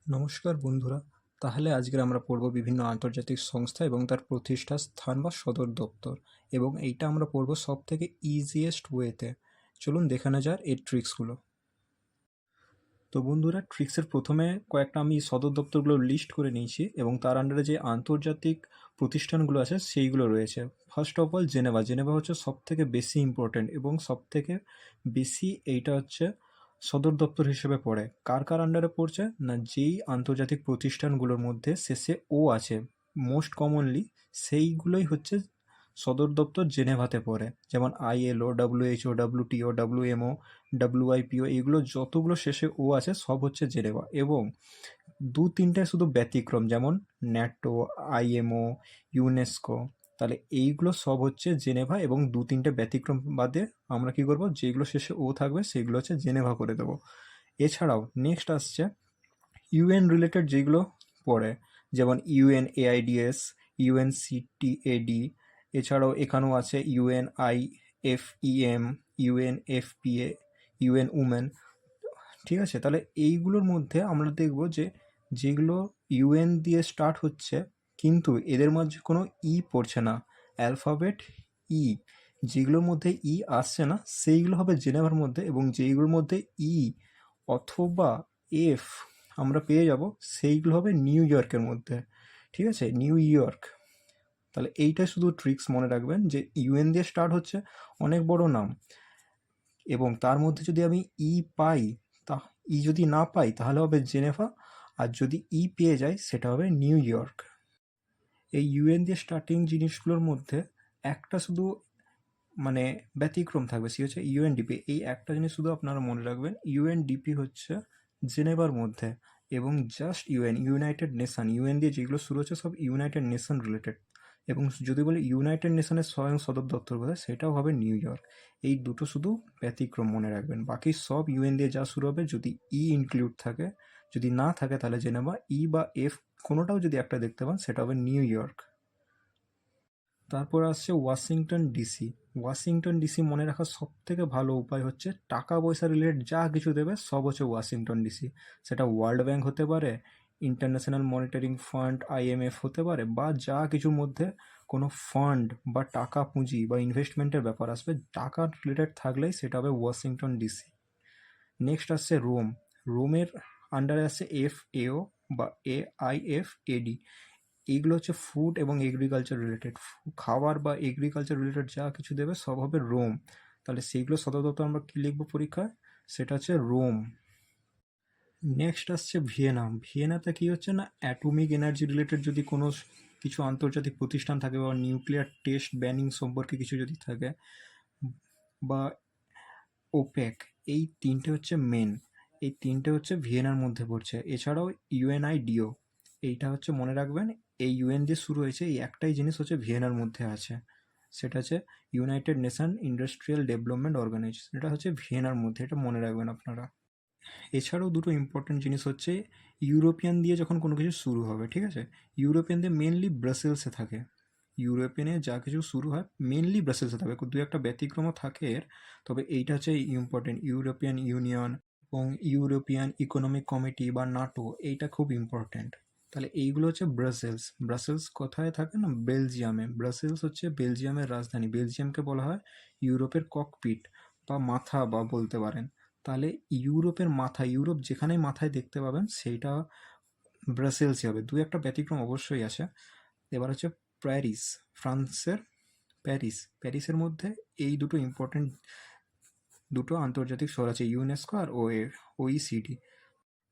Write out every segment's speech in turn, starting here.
নমস্কার বন্ধুরা। তাহলে আজকে আমরা পড়ব বিভিন্ন আন্তর্জাতিক সংস্থা এবং তার প্রতিষ্ঠা স্থান বা সদর দপ্তর, এবং এইটা আমরা পড়ব সব থেকে ইজিয়েস্ট ওয়েতে। চলুন দেখে নেওয়া যাক এর ট্রিক্সগুলো। তো বন্ধুরা, ট্রিক্সের প্রথমে কয়েকটা আমি সদর দপ্তরগুলো লিস্ট করে নিয়েছি এবং তার আন্ডারে যে আন্তর্জাতিক প্রতিষ্ঠানগুলো আছে সেইগুলো রয়েছে। First of all Geneva. Geneva হচ্ছে সব থেকে বেশি ইম্পর্টেন্ট এবং সব থেকে বেশি এইটা হচ্ছে সদর দপ্তর হিসেবে পড়ে। কার কার আন্ডারে পড়ছে না, যেই আন্তর্জাতিক প্রতিষ্ঠানগুলোর মধ্যে শেষে ও আছে মোস্ট কমনলি, সেইগুলোই হচ্ছে সদর দপ্তর জেনেভাতে পড়ে। যেমন ILO, WHO, WTO, WMO, WIPO, এইগুলো যতগুলো শেষে ও আছে সব হচ্ছে জেনেভা। এবং দু তিনটে শুধু ব্যতিক্রম, যেমন ন্যাটো, আইএমও, ইউনেস্কো। তাহলে এইগুলো সব হচ্ছে জেনেভা, এবং দু তিনটে ব্যতিক্রম বাদে আমরা কি করব, যেগুলো শেষে ও থাকবে সেগুলো হচ্ছে জেনেভা করে দেবো। এছাড়াও নেক্সট আসছে ইউএন রিলেটেড যেগুলো পড়ে, যেমন ইউএনএআইডিএস, ইউএনসিটিএডি। এছাড়াও এখানেও আছে ইউএনআইএফইএম, ইউএনএফপিএ, ইউএন উমেন। ঠিক আছে, তাহলে এইগুলোর মধ্যে আমরা দেখব যে যেগুলো ইউএন দিয়ে স্টার্ট হচ্ছে কিন্তু এদের মাঝে কোনো ই পড়ছে না, অ্যালফাবেট ই, যেগুলোর মধ্যে ই আসছে না সেইগুলো হবে জেনেভার মধ্যে, এবং যেইগুলোর মধ্যে ই অথবা এফ আমরা পেয়ে যাব সেইগুলো হবে নিউ ইয়র্কের মধ্যে। ঠিক আছে, নিউ ইয়র্ক। তাহলে এইটা শুধু ট্রিক্স মনে রাখবেন যে ইউএন দিয়ে স্টার্ট হচ্ছে অনেক বড় নাম, এবং তার মধ্যে যদি আমি ই পাই, তা ই যদি না পাই তাহলে হবে জেনেভা, আর যদি ই পেয়ে যাই সেটা হবে নিউ ইয়র্ক। এই ইউএন দিয়ে স্টার্টিং জিনিসগুলোর মধ্যে একটা শুধু মানে ব্যতিক্রম থাকবে, সে হচ্ছে ইউএনডিপি। এই একটা জিনিস শুধু আপনারা মনে রাখবেন, ইউএনডিপি হচ্ছে জেনেভার মধ্যে, এবং just UN, United nation. UN দিয়ে যেগুলো শুরু হচ্ছে সব ইউনাইটেড নেশন রিলেটেড। এবং যদি বলি ইউনাইটেড নেশনের স্বয়ং সদর দপ্তর কোথায়, সেটাও হবে নিউ ইয়র্ক। এই দুটো শুধু ব্যতিক্রম মনে রাখবেন, বাকি সব ইউএন দিয়ে যা শুরু হবে যদি ই ইনক্লুড থাকে, যদি না থাকে তাহলে জেনেভা। ই বা এফ কোনোটাও যদি একটা দেখতে পান সেটা হবে নিউ ইয়র্ক। তারপর আসছে ওয়াশিংটন ডিসি। ওয়াশিংটন ডিসি মনে রাখার সব থেকে ভালো উপায় হচ্ছে টাকা পয়সা রিলেটেড যা কিছু দেবে সব হচ্ছে ওয়াশিংটন ডিসি। সেটা ওয়ার্ল্ড ব্যাংক হতে পারে, ইন্টারন্যাশনাল মনিটারিং ফান্ড আইএমএফ হতে পারে, বা যা কিছুর মধ্যে কোনো ফান্ড বা টাকা পুঁজি বা ইনভেস্টমেন্টের ব্যাপার আসবে, টাকা রিলেটেড থাকলেই সেটা হবে ওয়াশিংটন ডিসি। নেক্সট আসছে রোম। রোমের আন্ডারে আসছে এফএও বা AIFAD। এইগুলো হচ্ছে ফুড এবং এগ্রিকালচার রিলেটেড, খাবার বা এগ্রিকালচার রিলেটেড যা কিছু দেবে সব হবে রোম। তাহলে সেইগুলো সদর দপ্তর আমরা কী লিখবো পরীক্ষায়, সেটা হচ্ছে রোম। নেক্সট আসছে ভিয়েনা। ভিয়েনাতে কী হচ্ছে না, অ্যাটমিক এনার্জি রিলেটেড যদি কোনো কিছু আন্তর্জাতিক প্রতিষ্ঠান থাকে, বা নিউক্লিয়ার টেস্ট ব্যানিং সম্পর্কে কিছু যদি থাকে, বা ওপেক, এই তিনটে হচ্ছে মেন। এই তিনটে হচ্ছে ভিয়েনার মধ্যে পড়ছে। এছাড়াও ইউএনআইডিও, এইটা হচ্ছে মনে রাখবেন, এই ইউএন দিয়ে শুরু হয়েছে, এই একটাই জিনিস হচ্ছে ভিয়েনার মধ্যে আছে, সেটা হচ্ছে United Nation Industrial Development Organization. এটা হচ্ছে ভিয়েনার মধ্যে, এটা মনে রাখবেন আপনারা। এছাড়াও দুটো ইম্পর্টেন্ট জিনিস হচ্ছে, ইউরোপিয়ান দিয়ে যখন কোনো কিছু শুরু হবে, ঠিক আছে, ইউরোপিয়ান দিয়ে মেনলি ব্রাসেলসে থাকে। ইউরোপিয়ানে যা কিছু শুরু হয় মেনলি ব্রাসেলসে থাকে, দু একটা ব্যতিক্রমও থাকে এর, তবে এইটা হচ্ছে ইম্পর্টেন্ট। ইউরোপিয়ান ইউনিয়ন এবং ইউরোপিয়ান ইকোনমিক কমিটি বা নাটো, এইটা খুব ইম্পর্টেন্ট। তাহলে এইগুলো হচ্ছে ব্রাসেলস। ব্রাসেলস কোথায় থাকে না, বেলজিয়ামে। ব্রাসেলস হচ্ছে বেলজিয়ামের রাজধানী। বেলজিয়ামকে বলা হয় ইউরোপের ককপিট বা মাথা বা বলতে পারেন। তাহলে ইউরোপের মাথা, ইউরোপ যেখানেই মাথায় দেখতে পাবেন সেইটা ব্রাসেলসই হবে। দু একটা ব্যতিক্রম অবশ্যই আছে। এবার হচ্ছে প্যারিস, ফ্রান্সের প্যারিস। প্যারিসের মধ্যে এই দুটো ইম্পর্টেন্ট দুটো আন্তর্জাতিক শহর আছে, ইউনেস্কো আর OECD।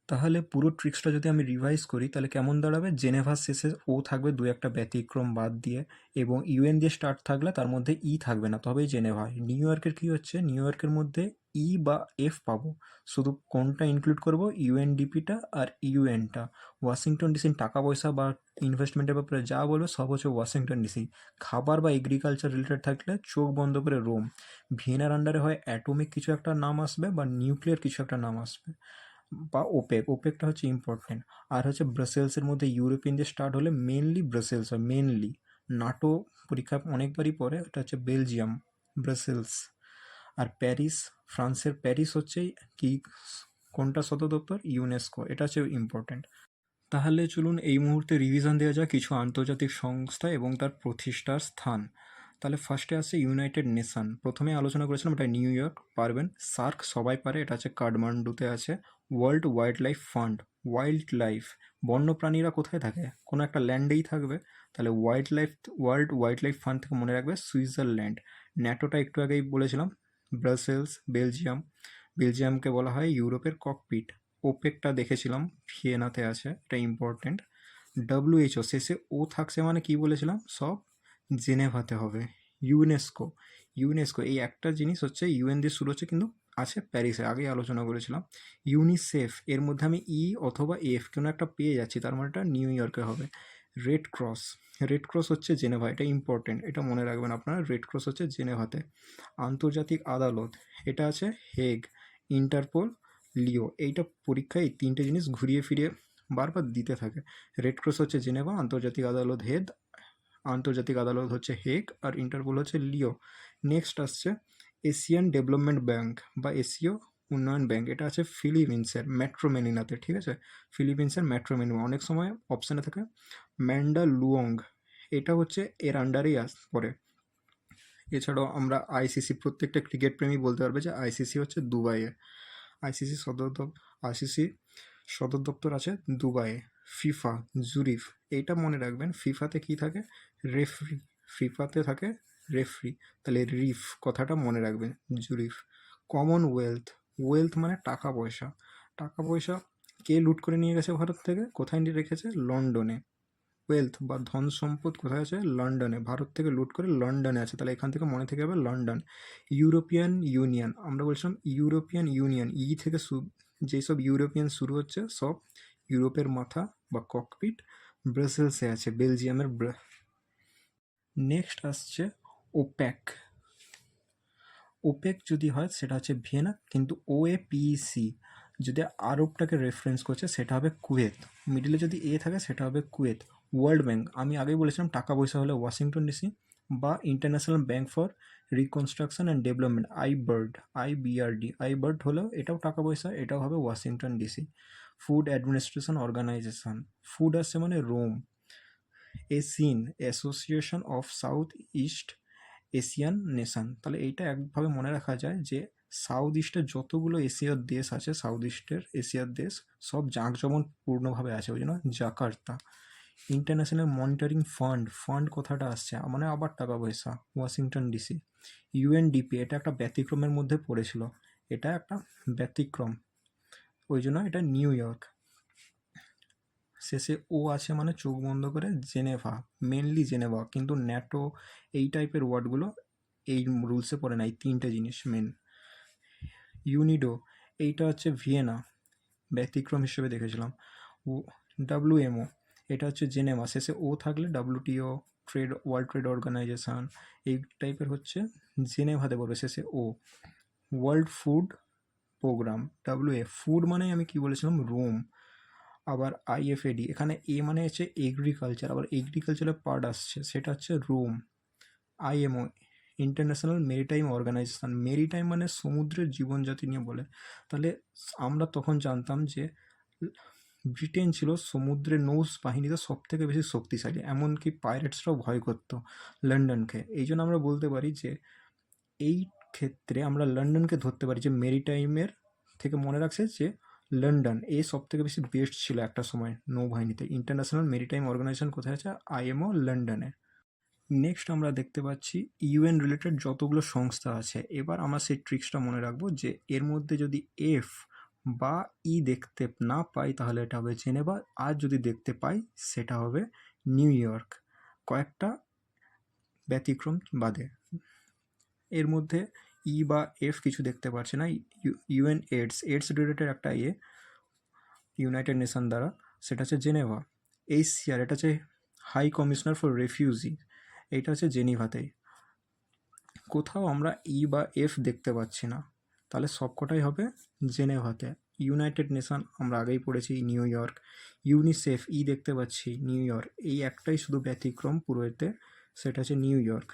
তাহলে পুরো ট্রিক্সটা যদি আমি রিভাইজ করি তাহলে কেমন দাঁড়াবে, জেনেভার শেষে ও থাকবে দু একটা ব্যতিক্রম বাদ দিয়ে, এবং ইউএন দিয়ে স্টার্ট থাকলে তার মধ্যে ই থাকবে না, তবেই জেনেভা। নিউ ইয়র্কের কী হচ্ছে, নিউ ইয়র্কের মধ্যে ই বা এফ পাবো, শুধু কোনটা ইনক্লুড করব, ইউএনডিপিটা আর ইউএনটা। ওয়াশিংটন ডিসি টাকা পয়সা বা ইনভেস্টমেন্টের ব্যাপারে যা বলবে সব হচ্ছে ওয়াশিংটন ডিসি। খাবার বা এগ্রিকালচার রিলেটেড থাকলে চোখ বন্ধ করে রোম। ভিয়েনার আন্ডারে হয় অ্যাটমিক কিছু একটা নাম আসবে বা নিউক্লিয়ার কিছু একটা নাম আসবে, বা ওপেক। ওপেকটা হচ্ছে ইম্পর্টেন্ট। আর হচ্ছে ব্রাসেলসের মধ্যে ইউরোপিয়ান দিয়ে স্টার্ট হলে মেনলি ব্রাসেলস হয়, মেনলি। নাটো পরীক্ষা অনেকবারই পড়ে, এটা হচ্ছে বেলজিয়াম, ব্রাসেলস। আর প্যারিস, ফ্রান্সের প্যারিস হচ্ছে কি কোনটা সদর দপ্তর? ইউনেস্কো। এটা হচ্ছে ইম্পর্টেন্ট। তাহলে চলুন এই মুহূর্তে রিভিশন দেওয়া যাক কিছু আন্তর্জাতিক সংস্থা এবং তার প্রতিষ্ঠার স্থান। তাহলে ফার্স্টে আসছে ইউনাইটেড নেশন। প্রথমে আলোচনা করেছিলাম এটা নিউ ইয়র্ক, পারবেন। সার্ক সবাই পারে, এটা আছে কাঠমান্ডুতে আছে। World wildlife fund, wildlife বন্যপ্রাণীরা কোথায় থাকে? কোনো একটা ল্যান্ডেই থাকবে, তাহলে ওয়ার্ল্ড ওয়াইল্ড লাইফ ফান্ড থেকে মনে রাখবে সুইজারল্যান্ড। ন্যাটোটা একটু আগেই বলেছিলাম, ব্রাসেলস, বেলজিয়াম। বেলজিয়ামকে বলা হয় ইউরোপের ককপিট। ওপেকটা দেখেছিলাম ভিয়েনাতে আছে, এটা ইম্পর্টেন্ট। ডব্লিউএইচও শেষে ও থাকছে মানে কি বলেছিলাম, সব জেনেভাতে হবে। ইউনেস্কো, ইউনেস্কো এই একটা জিনিস হচ্ছে ইউএন দিয়ে শুরু হচ্ছে কিন্তু আছে প্যারিসে, আগেই আলোচনা করেছিলাম। ইউনিসেফ, এর মধ্যে আমি ই অথবা এফ কোনো একটা পেয়ে যাচ্ছি, তার মানে এটা নিউ ইয়র্কে হবে। রেড ক্রস, রেড ক্রস হচ্ছে জেনেভা, এটা ইম্পর্টেন্ট, এটা মনে রাখবেন আপনারা, রেড ক্রস হচ্ছে জেনেভাতে। আন্তর্জাতিক আদালত, এটা আছে হেগ। ইন্টারপোল, লিও। এইটা পরীক্ষায় এই তিনটে জিনিস ঘুরিয়ে ফিরিয়ে বারবার দিতে থাকে। রেড ক্রস হচ্ছে জেনেভা, আন্তর্জাতিক আদালত আন্তর্জাতিক আদালত হচ্ছে হেগ, আর ইন্টারপোল হচ্ছে লিও। নেক্সট আসছে এশিয়ান ডেভেলপমেন্ট ব্যাংক বা এশীয় উন্নয়ন ব্যাংক, এটা আছে ফিলিপিন্সের মেট্রোমেনিনাতে, ঠিক আছে। ফিলিপিন্সের মেট্রোমেনিনা, অনেক সময় অপশানে থাকে ম্যান্ডালুয়ং, এটা হচ্ছে এর আন্ডারেই পড়ে। এছাড়াও আমরা আইসিসি, প্রত্যেকটা ক্রিকেট প্রেমী বলতে পারবে যে আইসিসি হচ্ছে দুবাইয়ে। আইসিসি সদর দপ্তর আছে দুবাইয়ে। ফিফা, জুরিফ, এইটা মনে রাখবেন, ফিফাতে কি থাকে? রেফরি। ফিফাতে থাকে রেফরি, তাহলে রিফ কথাটা মনে রাখবেন, জুরিফ। কমনওয়েলথ, ওয়েলথ মানে টাকা পয়সা। টাকা পয়সা কে লুট করে নিয়ে গেছে ভারত থেকে? কোথায় নিয়ে রেখেছে? লন্ডনে। ওয়েলথ বা ধন সম্পদ কোথায় আছে? লন্ডনে। ভারত থেকে লুট করে লন্ডনে আছে, তাহলে এখান থেকে মনে থেকে যাবে লন্ডন। ইউরোপিয়ান ইউনিয়ন, আমরা বলছিলাম ইউরোপিয়ান ইউনিয়ন, ই থেকে যেসব ইউরোপিয়ান শুরু হচ্ছে সব ইউরোপের মাথা বা ককপিট ব্রাসেলসে আছে, বেলজিয়ামের। নেক্সট আসছে ওপ্যাক। ওপেক যদি হয় সেটা হচ্ছে ভিয়েনা, কিন্তু ওএপিসি যদি আরবটাকে রেফারেন্স করছে সেটা হবে কুয়েত। মিডিলে যদি এ থাকে সেটা হবে কুয়েত। ওয়ার্ল্ড ব্যাংক, আমি আগেই বলেছিলাম টাকা পয়সা হলে ওয়াশিংটন ডিসি, বা international bank for reconstruction and development, IBRD. আইবার্ড হলেও এটাও টাকা পয়সা, এটাও হবে Washington DC. Food administration organization, food আসছে মানে Rome. ASEAN, association of South East Asian nation, তাহলে এইটা একভাবে মনে রাখা যায় যে সাউথ ইস্টের যতগুলো এশিয়ার দেশ আছে, সাউথ ইস্টের এশিয়ার দেশ সব জাঁকজমকপূর্ণভাবে আছে, ওই জন্য Jakarta. International monitoring fund, fund কথাটা আসছে মানে আবার টাকা পয়সা, ওয়াশিংটন ডিসি। ইউএনডিপি, এটা একটা ব্যতিক্রমের মধ্যে পড়েছিল, এটা একটা ব্যতিক্রম, ওই জন্য এটা নিউ ইয়র্ক। শেষে ও আছে মানে চোখ বন্ধ করে জেনেভা, মেনলি জেনেভা, কিন্তু ন্যাটো এই টাইপের ওয়ার্ডগুলো এই রুলসে পড়ে না, এই তিনটে জিনিস মেন। ইউনিডো, এইটা হচ্ছে ভিয়েনা, ব্যতিক্রম হিসেবে দেখেছিলাম। ও ডাব্লিউএমও, এটা হচ্ছে জেনেভা, শেষে ও থাকলে ডাব্লিউটিও, ওয়ার্ল্ড ট্রেড অর্গানাইজেশন, এই টাইপের হচ্ছে জেনেভাতে পড়বে, শেষে ও। World food programme, WF, food মানে আমি কি বলেছিলাম, রোম। আবার আইএফএডি, এখানে এ মানে হচ্ছে এগ্রিকালচার, আবার এগ্রিকালচারের পার্ট আসছে, সেটা হচ্ছে Rome. IMO, International Maritime Organization, maritime মানে সমুদ্রের জীবনজাতি নিয়ে বলে। তাহলে আমরা তখন জানতাম যে ব্রিটেন ছিল সমুদ্রের নৌ বাহিনীতে সব থেকে বেশি শক্তিশালী, এমনকি পাইরেটসরাও ভয় করতো লন্ডনকে। এই জন্য আমরা বলতে পারি যে এই ক্ষেত্রে আমরা লন্ডনকে ধরতে পারি যে মেরিটাইমের থেকে মনে রাখছে যে লন্ডন সব থেকে বেশি বেস্ট ছিল একটা সময় নৌবাহিনীতে। ইন্টারন্যাশনাল মেরিটাইম অর্গানাইজেশন কোথায় আছে? আইএমও লন্ডনে। নেক্সট আমরা দেখতে পাচ্ছি ইউএন রিলেটেড যতগুলো সংস্থা আছে। এবার আমরা সেই ট্রিক্সটা মনে রাখবো যে এর মধ্যে যদি এফ বা ই দেখতে না পাই তাহলে এটা হবে জেনেভা, আর যদি দেখতে পাই সেটা হবে নিউ ইয়র্ক, কয়েকটা ব্যতিক্রম বাদে। এর মধ্যে ই বা এফ কিছু দেখতে পাচ্ছি না। ইউএন এইডস রিলেটেড একটা ইউনাইটেড নেশন দ্বারা, সেটা হচ্ছে জেনেভা। এইচসিআর, এটা হচ্ছে হাই কমিশনার ফর রেফিউজি, এইটা হচ্ছে জেনিভাতেই। কোথাও আমরা ই বা এফ দেখতে পাচ্ছি না, তাহলে সবকটাই হবে জেনেভাতে। ইউনাইটেড নেশন আমরা আগেই পড়েছি নিউ ইয়র্ক। ইউনিসেফ, ই দেখতে পাচ্ছি নিউ ইয়র্ক, এই একটাই শুধু ব্যতিক্রম পুরো এতে, সেটা হচ্ছে নিউ ইয়র্ক।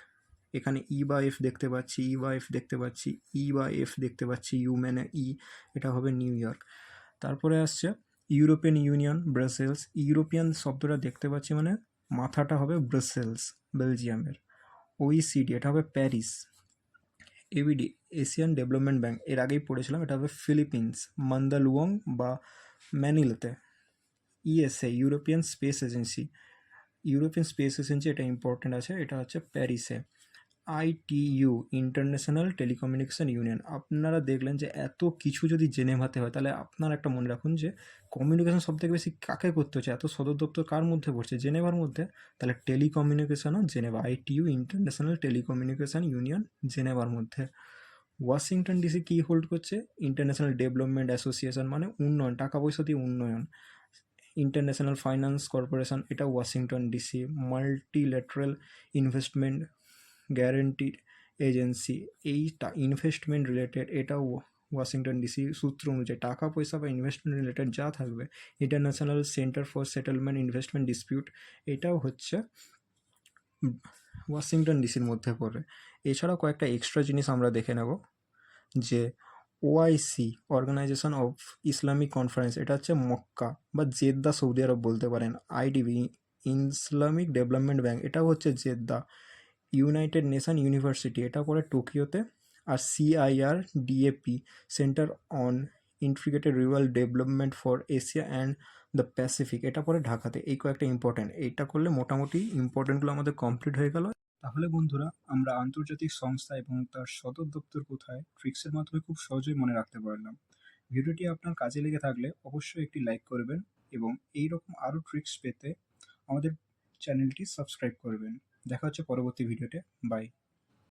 এখানে ই বা এফ দেখতে পাচ্ছি, ই বা এফ দেখতে পাচ্ছি, ই বা এফ দেখতে পাচ্ছি, ইউ মানে ই, এটা হবে নিউ ইয়র্ক। তারপরে আসছে ইউরোপিয়ান ইউনিয়ন, ব্রাসেলস। ইউরোপিয়ান শব্দটা দেখতে পাচ্ছি মানে মাথাটা হবে ব্রাসেলস, বেলজিয়ামের। OECD এটা হবে Paris. ABD Asian development bank, এর আগেই পড়েছিলাম, এটা হবে ফিলিপিন্স, মান্দালুয়ং বা ম্যানিলাতে। ESA European space agency, European space agency এটা ইম্পর্টেন্ট আছে, এটা হচ্ছে প্যারিসে। ITU international telecommunication union. আপনারা দেখলেন যে এত কিছু যদি জেনেভাতে হয়, তাহলে আপনারা একটা মনে রাখুন যে কমিউনিকেশন সব থেকে বেশি কাকে করতে হচ্ছে, এত সদর দপ্তর কার মধ্যে পড়ছে, জেনেভার মধ্যে। তাহলে টেলিকমিউনিকেশনও Geneva, ITU international telecommunication union জেনেভার মধ্যে। ওয়াশিংটন ডিসি কী হোল্ড করছে? ইন্টারন্যাশনাল ডেভেলপমেন্ট অ্যাসোসিয়েশন, মানে উন্নয়ন, টাকা পয়সা দিয়ে উন্নয়ন। ইন্টারন্যাশনাল ফাইন্যান্স কর্পোরেশন, এটা Washington DC. Multilateral investment guarantee agency, এইটা ইনভেস্টমেন্ট রিলেটেড, এটাও ওয়াশিংটন ডিসি সূত্র অনুযায়ী টাকা পয়সা বা ইনভেস্টমেন্ট রিলেটেড যা থাকবে। International centre for settlement investment dispute, এটাও হচ্ছে ওয়াশিংটন ডিসির মধ্যে পড়ে। এছাড়াও কয়েকটা এক্সট্রা জিনিস আমরা দেখে নেব, যে OIC organization of Islamic conference, এটা হচ্ছে মক্কা বা জেদ্দা, সৌদি আরব বলতে পারেন। IDB ইসলামিক ডেভেলপমেন্ট ব্যাংক, এটাও হচ্ছে জেদ্দা। ইউনাইটেড নেশন ইউনিভার্সিটি, এটা পড়ে টোকিওতে। আর CIRDAP centre on integrated rural development for Asia and the Pacific, এটা পড়ে ঢাকাতে। এই কয়েকটা ইম্পর্ট্যান্ট, এইটা করলে মোটামুটি ইম্পর্ট্যান্টগুলো আমাদের কমপ্লিট হয়ে গেল। তাহলে বন্ধুরা, আমরা আন্তর্জাতিক সংস্থা এবং তার সদর দপ্তর কোথায় ট্রিক্সের মাধ্যমে খুব সহজেই মনে রাখতে পারলাম। ভিডিওটি আপনার কাজে লেগে থাকলে অবশ্যই একটি লাইক করবেন এবং এই রকম আরও ট্রিক্স পেতে আমাদের চ্যানেলটি সাবস্ক্রাইব করবেন। দেখা হচ্ছে পরবর্তী ভিডিওতে। বাই।